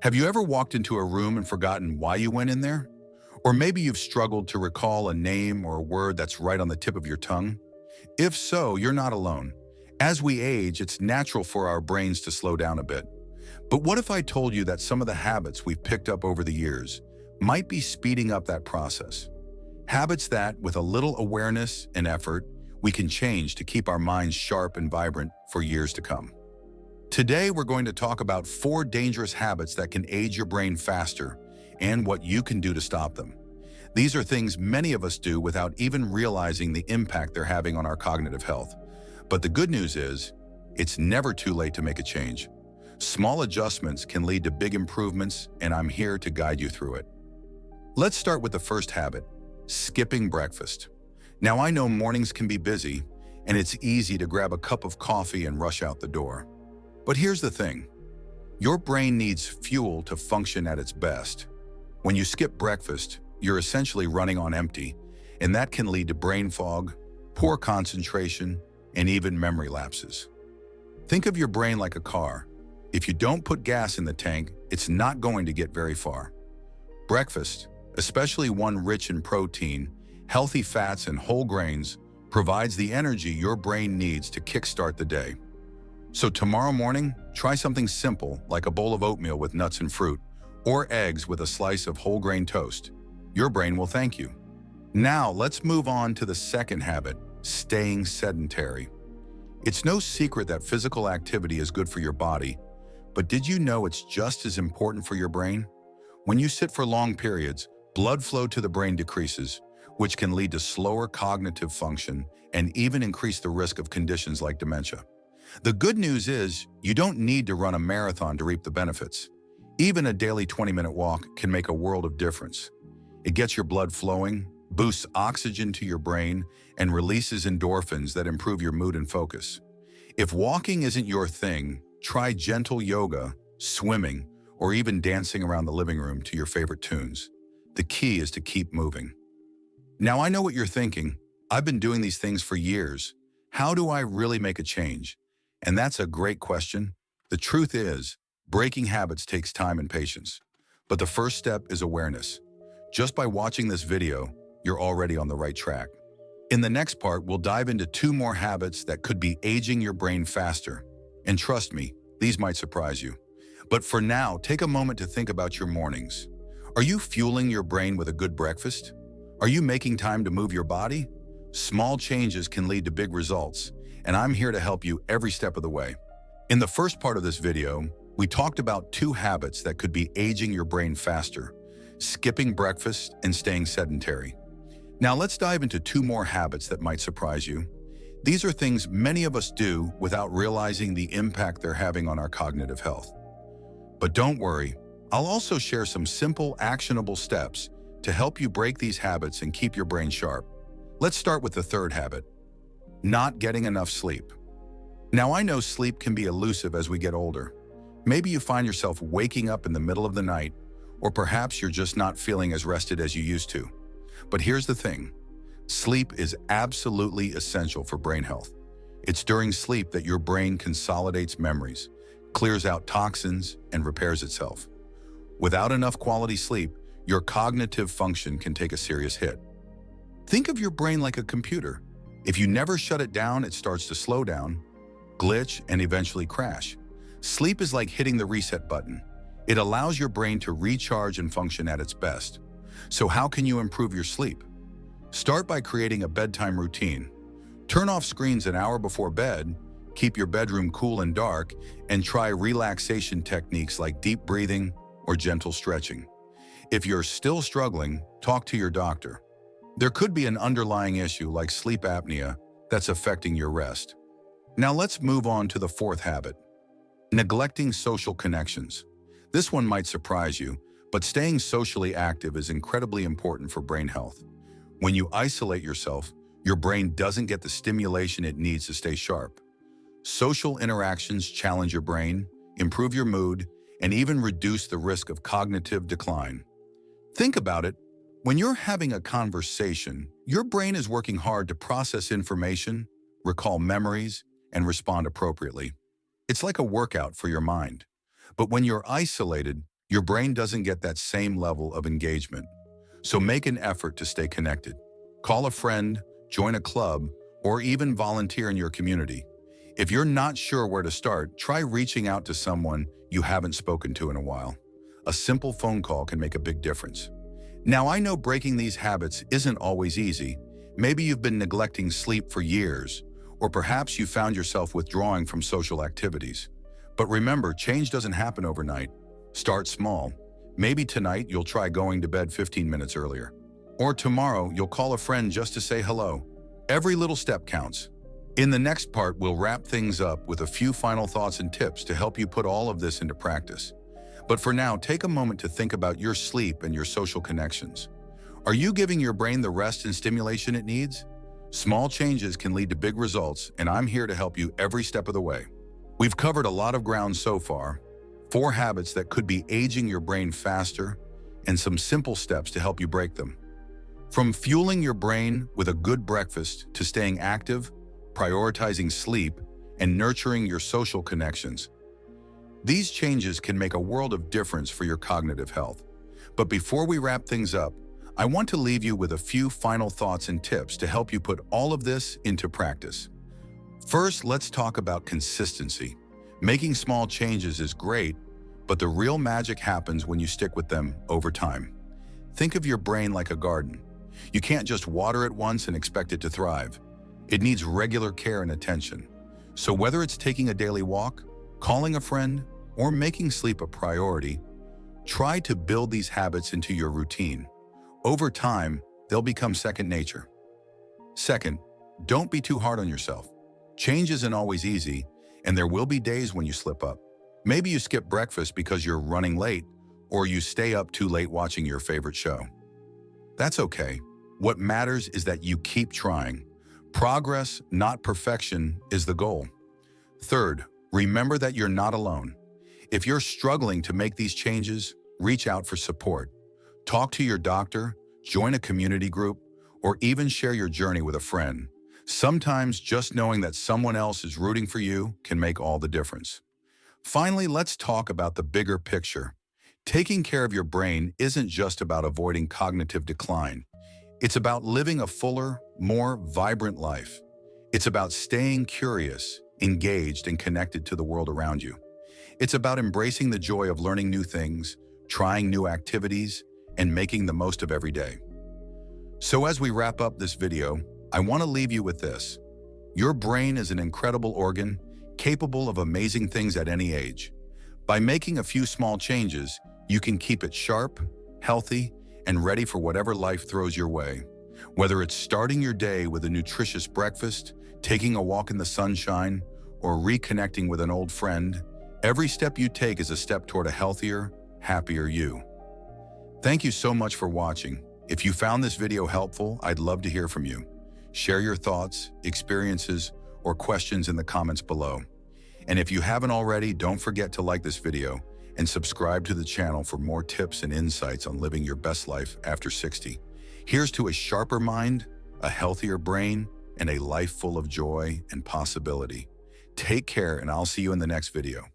Have you ever walked into a room and forgotten why you went in there? Or maybe you've struggled to recall a name or a word that's right on the tip of your tongue? If so, you're not alone. As we age, it's natural for our brains to slow down a bit. But what if I told you that some of the habits we've picked up over the years might be speeding up that process? Habits that, with a little awareness and effort, we can change to keep our minds sharp and vibrant for years to come. Today, we're going to talk about 4 dangerous habits that can age your brain faster and what you can do to stop them. These are things many of us do without even realizing the impact they're having on our cognitive health. But the good news is, it's never too late to make a change. Small adjustments can lead to big improvements, and I'm here to guide you through it. Let's start with the first habit, skipping breakfast. Now, I know mornings can be busy, and it's easy to grab a cup of coffee and rush out the door. But here's the thing. Your brain needs fuel to function at its best. When you skip breakfast, you're essentially running on empty, and that can lead to brain fog, poor concentration, and even memory lapses. Think of your brain like a car. If you don't put gas in the tank, it's not going to get very far. Breakfast, especially one rich in protein, healthy fats, and whole grains, provides the energy your brain needs to kickstart the day. So tomorrow morning, try something simple like a bowl of oatmeal with nuts and fruit, or eggs with a slice of whole grain toast. Your brain will thank you. Now, let's move on to the second habit, staying sedentary. It's no secret that physical activity is good for your body, but did you know it's just as important for your brain? When you sit for long periods, blood flow to the brain decreases, which can lead to slower cognitive function and even increase the risk of conditions like dementia. The good news is, you don't need to run a marathon to reap the benefits. Even a daily 20-minute walk can make a world of difference. It gets your blood flowing, boosts oxygen to your brain, and releases endorphins that improve your mood and focus. If walking isn't your thing, try gentle yoga, swimming, or even dancing around the living room to your favorite tunes. The key is to keep moving. Now, I know what you're thinking. I've been doing these things for years. How do I really make a change? And that's a great question. The truth is, breaking habits takes time and patience. But the first step is awareness. Just by watching this video, you're already on the right track. In the next part, we'll dive into 2 more habits that could be aging your brain faster. And trust me, these might surprise you. But for now, take a moment to think about your mornings. Are you fueling your brain with a good breakfast? Are you making time to move your body? Small changes can lead to big results, and I'm here to help you every step of the way. In the first part of this video, we talked about 2 habits that could be aging your brain faster: skipping breakfast and staying sedentary. Now let's dive into 2 more habits that might surprise you. These are things many of us do without realizing the impact they're having on our cognitive health. But don't worry, I'll also share some simple, actionable steps to help you break these habits and keep your brain sharp. Let's start with the third habit, not getting enough sleep. Now, I know sleep can be elusive as we get older. Maybe you find yourself waking up in the middle of the night, or perhaps you're just not feeling as rested as you used to. But here's the thing. Sleep is absolutely essential for brain health. It's during sleep that your brain consolidates memories, clears out toxins, and repairs itself. Without enough quality sleep, your cognitive function can take a serious hit. Think of your brain like a computer. If you never shut it down, it starts to slow down, glitch, and eventually crash. Sleep is like hitting the reset button. It allows your brain to recharge and function at its best. So how can you improve your sleep? Start by creating a bedtime routine. Turn off screens an hour before bed, keep your bedroom cool and dark, and try relaxation techniques like deep breathing or gentle stretching. If you're still struggling, talk to your doctor. There could be an underlying issue like sleep apnea that's affecting your rest. Now let's move on to the fourth habit, neglecting social connections. This one might surprise you, but staying socially active is incredibly important for brain health. When you isolate yourself, your brain doesn't get the stimulation it needs to stay sharp. Social interactions challenge your brain, improve your mood, and even reduce the risk of cognitive decline. Think about it. When you're having a conversation, your brain is working hard to process information, recall memories, and respond appropriately. It's like a workout for your mind. But when you're isolated, your brain doesn't get that same level of engagement. So make an effort to stay connected. Call a friend, join a club, or even volunteer in your community. If you're not sure where to start, try reaching out to someone you haven't spoken to in a while. A simple phone call can make a big difference. Now, I know breaking these habits isn't always easy. Maybe you've been neglecting sleep for years, or perhaps you found yourself withdrawing from social activities. But remember, change doesn't happen overnight. Start small. Maybe tonight you'll try going to bed 15 minutes earlier. Or tomorrow you'll call a friend just to say hello. Every little step counts. In the next part, we'll wrap things up with a few final thoughts and tips to help you put all of this into practice. But for now, take a moment to think about your sleep and your social connections. Are you giving your brain the rest and stimulation it needs? Small changes can lead to big results, and I'm here to help you every step of the way. We've covered a lot of ground so far, 4 habits that could be aging your brain faster, and some simple steps to help you break them. From fueling your brain with a good breakfast to staying active, prioritizing sleep, and nurturing your social connections. These changes can make a world of difference for your cognitive health. But before we wrap things up, I want to leave you with a few final thoughts and tips to help you put all of this into practice. First, let's talk about consistency. Making small changes is great, but the real magic happens when you stick with them over time. Think of your brain like a garden. You can't just water it once and expect it to thrive. It needs regular care and attention. So whether it's taking a daily walk, calling a friend, or making sleep a priority, try to build these habits into your routine. Over time, they'll become second nature. Second, don't be too hard on yourself. Change isn't always easy, and there will be days when you slip up. Maybe you skip breakfast because you're running late, or you stay up too late watching your favorite show. That's okay. What matters is that you keep trying. Progress, not perfection, is the goal. Third, remember that you're not alone. If you're struggling to make these changes, reach out for support. Talk to your doctor, join a community group, or even share your journey with a friend. Sometimes just knowing that someone else is rooting for you can make all the difference. Finally, let's talk about the bigger picture. Taking care of your brain isn't just about avoiding cognitive decline. It's about living a fuller, more vibrant life. It's about staying curious, engaged, and connected to the world around you. It's about embracing the joy of learning new things, trying new activities, and making the most of every day. So as we wrap up this video, I want to leave you with this. Your brain is an incredible organ, capable of amazing things at any age. By making a few small changes, you can keep it sharp, healthy, and ready for whatever life throws your way. Whether it's starting your day with a nutritious breakfast, taking a walk in the sunshine, or reconnecting with an old friend, every step you take is a step toward a healthier, happier you. Thank you so much for watching. If you found this video helpful, I'd love to hear from you. Share your thoughts, experiences, or questions in the comments below. And if you haven't already, don't forget to like this video and subscribe to the channel for more tips and insights on living your best life after 60. Here's to a sharper mind, a healthier brain, and a life full of joy and possibility. Take care, and I'll see you in the next video.